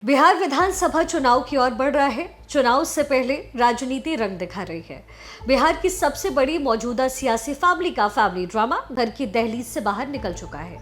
बिहार विधानसभा चुनाव की ओर बढ़ रहा है। चुनाव से पहले राजनीति रंग दिखा रही है। बिहार की सबसे बड़ी मौजूदा सियासी फैमिली का फैमिली ड्रामा घर की दहलीज से बाहर निकल चुका है।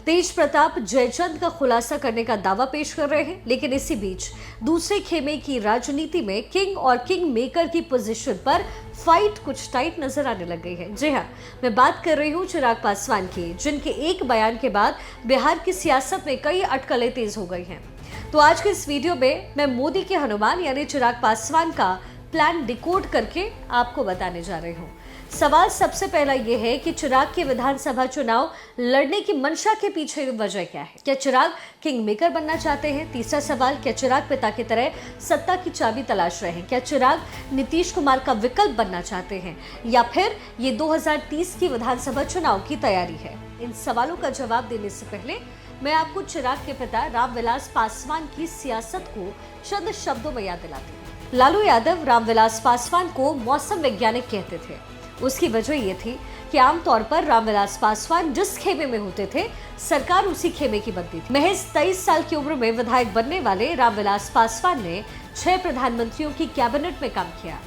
तेज प्रताप जयचंद का खुलासा करने का दावा पेश कर रहे हैं, लेकिन इसी बीच दूसरे खेमे की राजनीति में किंग और किंग मेकर की पोजीशन पर फाइट कुछ टाइट नजर आने लग गई है। जी हाँ, मैं बात कर रही हूँ चिराग पासवान की, जिनके एक बयान के बाद बिहार की सियासत में कई अटकलें तेज हो गई हैं। तो आज के इस वीडियो में मैं मोदी के हनुमान यानी चिराग पासवान का प्लान डिकोड करके आपको बताने जा रही हूँ। सवाल सबसे पहला यह है कि चिराग के विधानसभा चुनाव लड़ने की मंशा के पीछे वजह क्या है? क्या चिराग किंग मेकर बनना चाहते हैं? तीसरा सवाल, क्या चिराग पिता की तरह सत्ता की चाबी तलाश रहे हैं? क्या चिराग नीतीश कुमार का विकल्प बनना चाहते हैं, या फिर ये 2030 की विधानसभा चुनाव की तैयारी है? इन सवालों का जवाब देने से पहले मैं आपको चिराग के पिता रामविलास पासवान की सियासत को चंद शब्दों में याद दिलाती हूँ। लालू यादव रामविलास पासवान को मौसम वैज्ञानिक कहते थे। उसकी वजह ये थी कि आमतौर पर रामविलास पासवान जिस खेमे में होते थे, सरकार उसी खेमे की बनती थी। महज 23 साल की उम्र में विधायक बनने वाले रामविलास पासवान ने 6 प्रधानमंत्रियों की कैबिनेट में काम किया।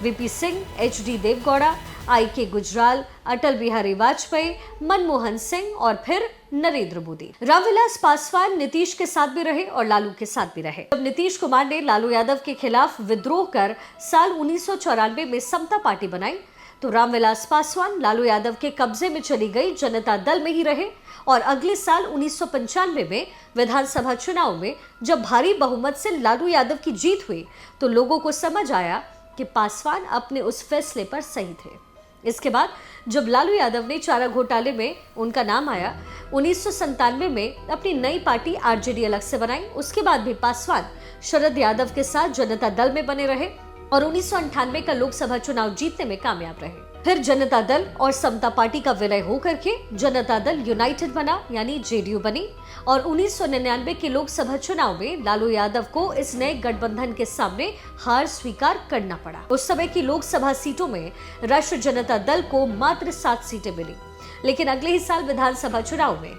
वीपी सिंह, एचडी देवगौड़ा, आईके गुजराल, अटल बिहारी वाजपेयी, मनमोहन सिंह और फिर नरेंद्र मोदी। रामविलास पासवान नीतीश के साथ भी रहे और लालू के साथ भी रहे। जब नीतीश कुमार ने लालू यादव के खिलाफ विद्रोह कर साल 1994 में समता पार्टी बनाई, तो रामविलास पासवान लालू यादव के कब्जे में चली गई जनता दल में ही रहे। और अगले साल 1995 में विधानसभा चुनाव में जब भारी बहुमत से लालू यादव की जीत हुई, तो लोगों को समझ आया कि पासवान अपने उस फैसले पर सही थे। इसके बाद जब लालू यादव ने चारा घोटाले में उनका नाम आया, 1997 में अपनी नई पार्टी आरजेडी अलग से बनाई। उसके बाद भी पासवान शरद यादव के साथ जनता दल में बने रहे और 1998 का लोकसभा चुनाव जीतने में कामयाब रहे। फिर जनता दल और समता पार्टी का विलय होकर के जनता दल यूनाइटेड बना, यानी जेडीयू बनी। और 1999 के लोकसभा चुनाव में लालू यादव को इस नए गठबंधन के सामने हार स्वीकार करना पड़ा। उस समय की लोकसभा सीटों में राष्ट्रीय जनता दल को मात्र 7 सीटें मिली, लेकिन अगले ही साल विधानसभा चुनाव में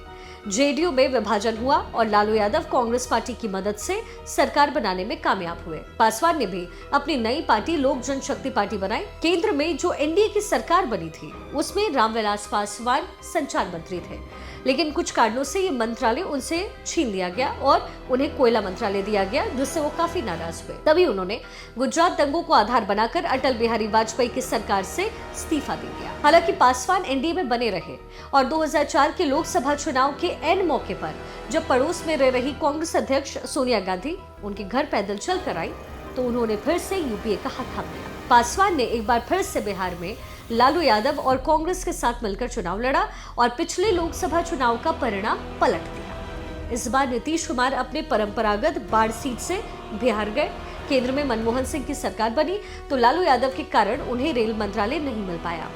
जेडीयू में विभाजन हुआ और लालू यादव कांग्रेस पार्टी की मदद से सरकार बनाने में कामयाब हुए। पासवान ने भी अपनी नई पार्टी लोक जनशक्ति पार्टी बनाई। केंद्र में जो एनडीए की सरकार बनी थी, उसमें रामविलास पासवान संचार मंत्री थे, लेकिन कुछ कारणों से ये मंत्रालय उनसे छीन लिया गया और उन्हें कोयला मंत्रालय दिया गया, जिससे वो काफी नाराज हुए। तभी उन्होंने गुजरात दंगों को आधार बनाकर अटल बिहारी वाजपेयी की सरकार से इस्तीफा दे दिया। हालांकि पासवान एनडीए में बने रहे और 2004 के लोकसभा चुनाव के एन मौके पर जब पड़ोस में रह रही कांग्रेस अध्यक्ष सोनिया गांधी उनके घर पैदल चल कर आई, तो उन्होंने फिर से यूपीए का हाथ थाम लिया। पासवान ने एक बार फिर से बिहार में लालू यादव और कांग्रेस के साथ मिलकर चुनाव लड़ा और पिछले लोकसभा चुनाव का परिणाम पलट दिया। इस बार नीतीश कुमार अपने परंपरागत बाढ़ सीट से बिहार गए। केंद्र में मनमोहन सिंह की सरकार बनी, तो लालू यादव के कारण उन्हें रेल मंत्रालय नहीं मिल पाया।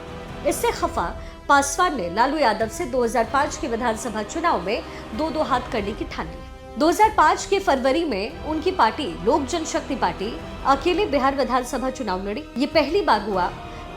इससे खफा पासवान ने लालू यादव से 2005 के विधानसभा चुनाव में दो हाथ करने की ठान ली। 2005 के फरवरी में उनकी पार्टी लोक जनशक्ति पार्टी अकेले बिहार विधानसभा चुनाव लड़ी। ये पहली बार हुआ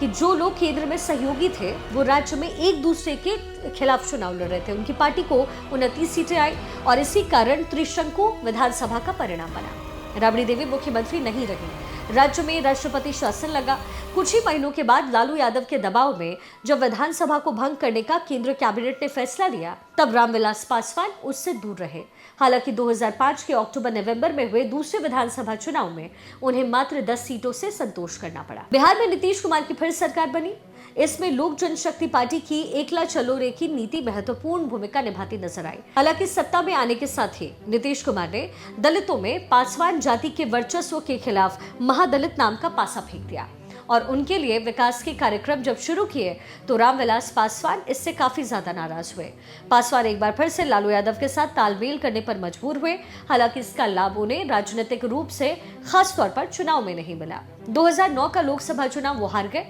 कि जो लोग केंद्र में सहयोगी थे, वो राज्य में एक दूसरे के खिलाफ चुनाव लड़ रहे थे। उनकी पार्टी को 29 सीटें आई और इसी कारण त्रिशंकु विधानसभा का परिणाम बना। राबड़ी देवी मुख्यमंत्री नहीं रही, राज्य में राष्ट्रपति शासन लगा। कुछ ही महीनों के बाद लालू यादव के दबाव में जब विधानसभा को भंग करने का केंद्र कैबिनेट ने फैसला लिया, तब रामविलास पासवान उससे दूर रहे। हालांकि 2005 के अक्टूबर-नवंबर में हुए दूसरे विधानसभा चुनाव में उन्हें मात्र 10 सीटों से संतोष करना पड़ा। बिहार में नीतीश कुमार की फिर सरकार बनी। इसमें लोक जनशक्ति पार्टी की एकला चलो रे की नीति महत्वपूर्ण भूमिका निभाती नजर आई। हालांकि सत्ता में आने के साथ ही नीतीश कुमार ने दलितों में पासवान जाति के वर्चस्व के खिलाफ महादलित नाम का पासा फेंक दिया और उनके लिए विकास के कार्यक्रम जब शुरू किए, तो रामविलास पासवान इससे काफी ज्यादा नाराज हुए। पासवान एक बार फिर से लालू यादव के साथ तालमेल करने पर मजबूर हुए। हालांकि इसका लाभ उन्हें राजनीतिक रूप से खास तौर पर चुनाव में नहीं मिला। 2009 का लोकसभा चुनाव वो हार गए।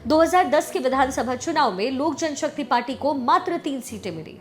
2010 के विधानसभा चुनाव में लोक जनशक्ति पार्टी को मात्र 3 सीटें मिली।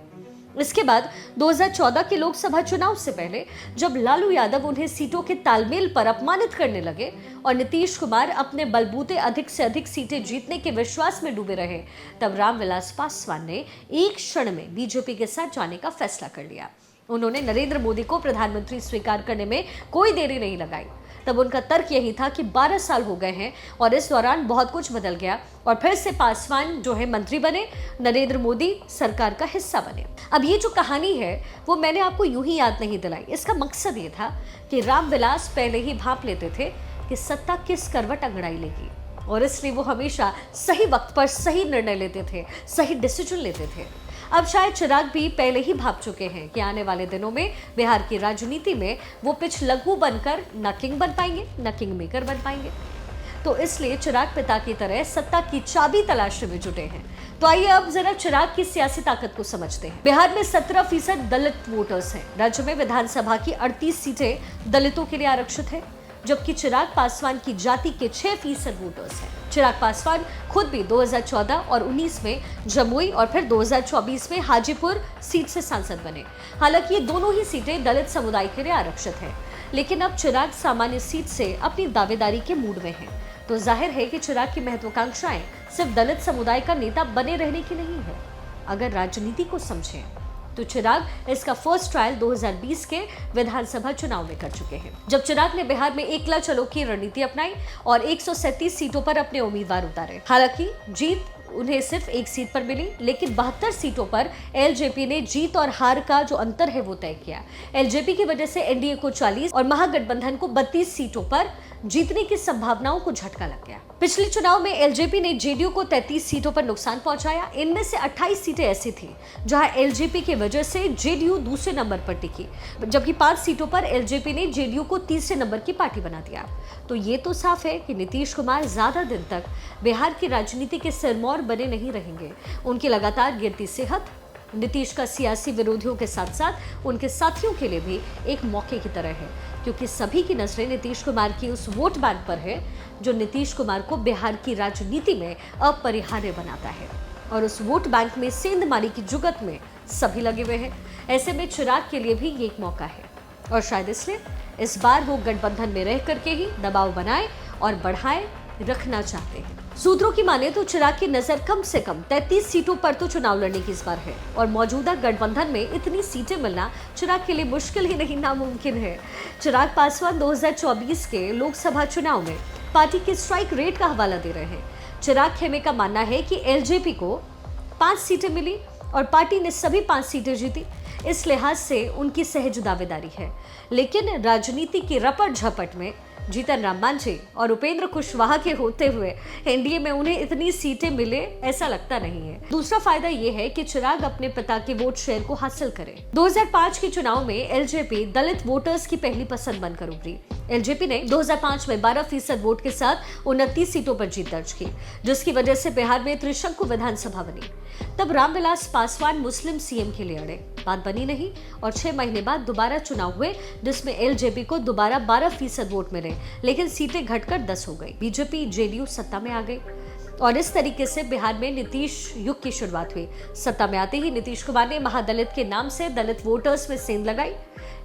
इसके बाद 2014 के लोकसभा चुनाव से पहले जब लालू यादव उन्हें सीटों के तालमेल पर अपमानित करने लगे और नीतीश कुमार अपने बलबूते अधिक से अधिक सीटें जीतने के विश्वास में डूबे रहे, तब रामविलास पासवान ने एक क्षण में बीजेपी के साथ जाने का फैसला कर लिया। उन्होंने नरेंद्र मोदी को प्रधानमंत्री स्वीकार करने में कोई देरी नहीं लगाई। तब उनका तर्क यही था कि 12 साल हो गए हैं और इस दौरान बहुत कुछ बदल गया और फिर से पासवान जो है मंत्री बने, नरेंद्र मोदी सरकार का हिस्सा बने। अब ये जो कहानी है वो मैंने आपको यूं ही याद नहीं दिलाई। इसका मकसद ये था कि रामविलास पहले ही भांप लेते थे कि सत्ता किस करवट अंगड़ाई लेगी और इसलिए वो हमेशा सही वक्त पर सही निर्णय लेते थे, सही डिसीजन लेते थे। अब शायद चिराग भी पहले ही भाप चुके हैं कि आने वाले दिनों में बिहार की राजनीति में वो पिच लघु बनकर न किंग बन पाएंगे न किंग मेकर बन पाएंगे। तो इसलिए चिराग पिता की तरह सत्ता की चाबी तलाशने में जुटे हैं। तो आइए अब जरा चिराग की सियासी ताकत को समझते हैं। बिहार में 17% दलित वोटर्स हैं। राज्य में विधानसभा की 38 सीटें दलितों के लिए आरक्षित है, जबकि चिराग पासवान की जाति के 6% वोटर्स हैं। चिराग पासवान खुद भी 2014 और 19 में जमुई और फिर 2024 में हाजीपुर सीट से सांसद बने। हालांकि ये दोनों ही सीटें दलित समुदाय के लिए आरक्षित हैं, लेकिन अब चिराग सामान्य सीट से अपनी दावेदारी के मूड में हैं। तो जाहिर है कि चिराग की महत्वाकांक्षाएं सिर्फ दलित समुदाय का नेता बने रहने की नहीं है। अगर राजनीति को समझें तो चिराग इसका फर्स्ट ट्रायल 2020 के विधानसभा चुनाव में कर चुके हैं, जब चिराग ने बिहार में एकला चलो की रणनीति अपनाई और 137 सीटों पर अपने उम्मीदवार उतारे। हालांकि जीत उन्हें सिर्फ एक सीट पर मिली, लेकिन 72 सीटों पर एलजेपी ने जीत और हार का जो अंतर है वो तय किया। एलजेपी की वजह से एनडीए को 40 और महागठबंधन को 32 सीटों पर जीतने की संभावनाओं को झटका लग गया। पिछले चुनाव में एलजेपी ने जेडीयू को 33 सीटों पर नुकसान पहुंचाया। इनमें से 28 सीटें ऐसी थी जहां एलजेपी की वजह से जेडीयू दूसरे नंबर पर टिकी, जबकि 5 सीटों पर एलजेपी ने जेडीयू को तीसरे नंबर की पार्टी बना दिया। तो ये तो साफ है कि नीतीश कुमार ज्यादा दिन तक बिहार की राजनीति के सिरमौर बने नहीं रहेंगे। उनकी लगातार गिरती सेहत नीतीश का सियासी विरोधियों के साथ साथ उनके साथियों के लिए भी एक मौके की तरह है, क्योंकि सभी की नजरें नीतीश कुमार की उस वोट बैंक पर है जो नीतीश कुमार को बिहार की राजनीति में अपरिहार्य बनाता है। और उस वोट बैंक में सेंधमारी की जुगत में सभी लगे हुए हैं। ऐसे में चिराग के लिए भी ये एक मौका है और शायद इसलिए इस बार वो गठबंधन में रह करके ही दबाव बनाए और बढ़ाए रखना चाहते हैं। सूत्रों की माने तो चिराग की नजर कम से कम 33 सीटों पर तो चुनाव लड़ने की इस बार है और मौजूदा गठबंधन में इतनी सीटें मिलना चिराग के लिए मुश्किल ही नहीं नामुमकिन है। चिराग पासवान 2024 के लोकसभा चुनाव में पार्टी के स्ट्राइक रेट का हवाला दे रहे हैं। चिराग खेमे का मानना है कि एलजेपी को 5 सीटें मिली और पार्टी ने सभी 5 सीटें जीती। इस लिहाज से उनकी सहज दावेदारी है, लेकिन राजनीति की रपट झपट में जीतन राम मांझी और उपेंद्र कुशवाहा के होते हुए एनडीए में उन्हें इतनी सीटें मिले ऐसा लगता नहीं है। दूसरा फायदा ये है कि चिराग अपने पिता के वोट शेयर को हासिल करे। 2005 के चुनाव में एलजेपी दलित वोटर्स की पहली पसंद बनकर उभरी। एलजेपी ने 2005 में 12% वोट के साथ 29 सीटों पर जीत दर्ज की, जिसकी वजह से बिहार में त्रिशंकु विधानसभा बनी। तब रामविलास पासवान मुस्लिम सीएम के लिए अड़े, बात बनी नहीं और 6 महीने बाद दोबारा चुनाव हुए, जिसमें एलजेपी को दोबारा 12% वोट मिले, लेकिन सीटें घटकर 10 हो गई। बीजेपी जेडीयू सत्ता में आ गई और इस तरीके से बिहार में नीतीश युग की शुरुआत हुई। सत्ता में आते ही नीतीश कुमार ने महादलित के नाम से दलित वोटर्स में सेंध लगाई।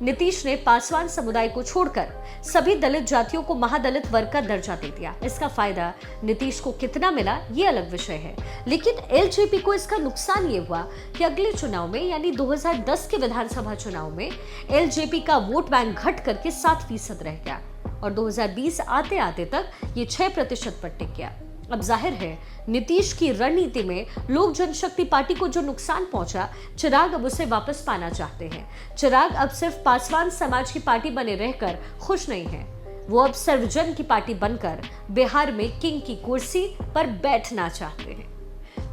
नीतीश ने पासवान समुदाय को छोड़कर सभी दलित जातियों को महादलित वर्ग का दर्जा दे दिया। इसका फायदा नीतीश को कितना मिला ये अलग विषय है, लेकिन एलजेपी को इसका नुकसान ये हुआ कि अगले चुनाव में यानी 2010 के विधानसभा चुनाव में एलजेपी का वोट बैंक घट करके 7% रह गया और 2020 आते आते तक ये 6% पर टिक गया। अब जाहिर है नीतीश की रणनीति में लोक जनशक्ति पार्टी को जो नुकसान पहुंचा, चिराग अब उसे वापस पाना चाहते हैं। चिराग अब सिर्फ पासवान समाज की पार्टी बने रहकर खुश नहीं है, वो अब सर्वजन की पार्टी बनकर बिहार में किंग की कुर्सी पर बैठना चाहते हैं।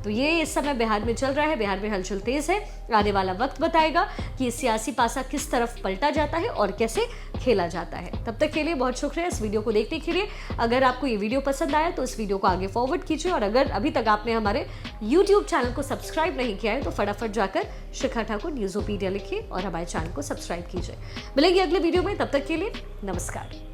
तो ये इस समय बिहार में चल रहा है। बिहार में हलचल तेज है। आने वाला वक्त बताएगा कि ये सियासी पासा किस तरफ पलटा जाता है और कैसे खेला जाता है। तब तक के लिए बहुत शुक्रिया इस वीडियो को देखने के लिए। अगर आपको ये वीडियो पसंद आया तो इस वीडियो को आगे फॉरवर्ड कीजिए और अगर अभी तक आपने हमारे YouTube चैनल को सब्सक्राइब नहीं किया है तो फटाफट जाकर शिखा ठाकुर न्यूज़ोपीडिया लिखिए और हमारे चैनल को सब्सक्राइब कीजिए। मिलेंगे अगले वीडियो में, तब तक के लिए नमस्कार।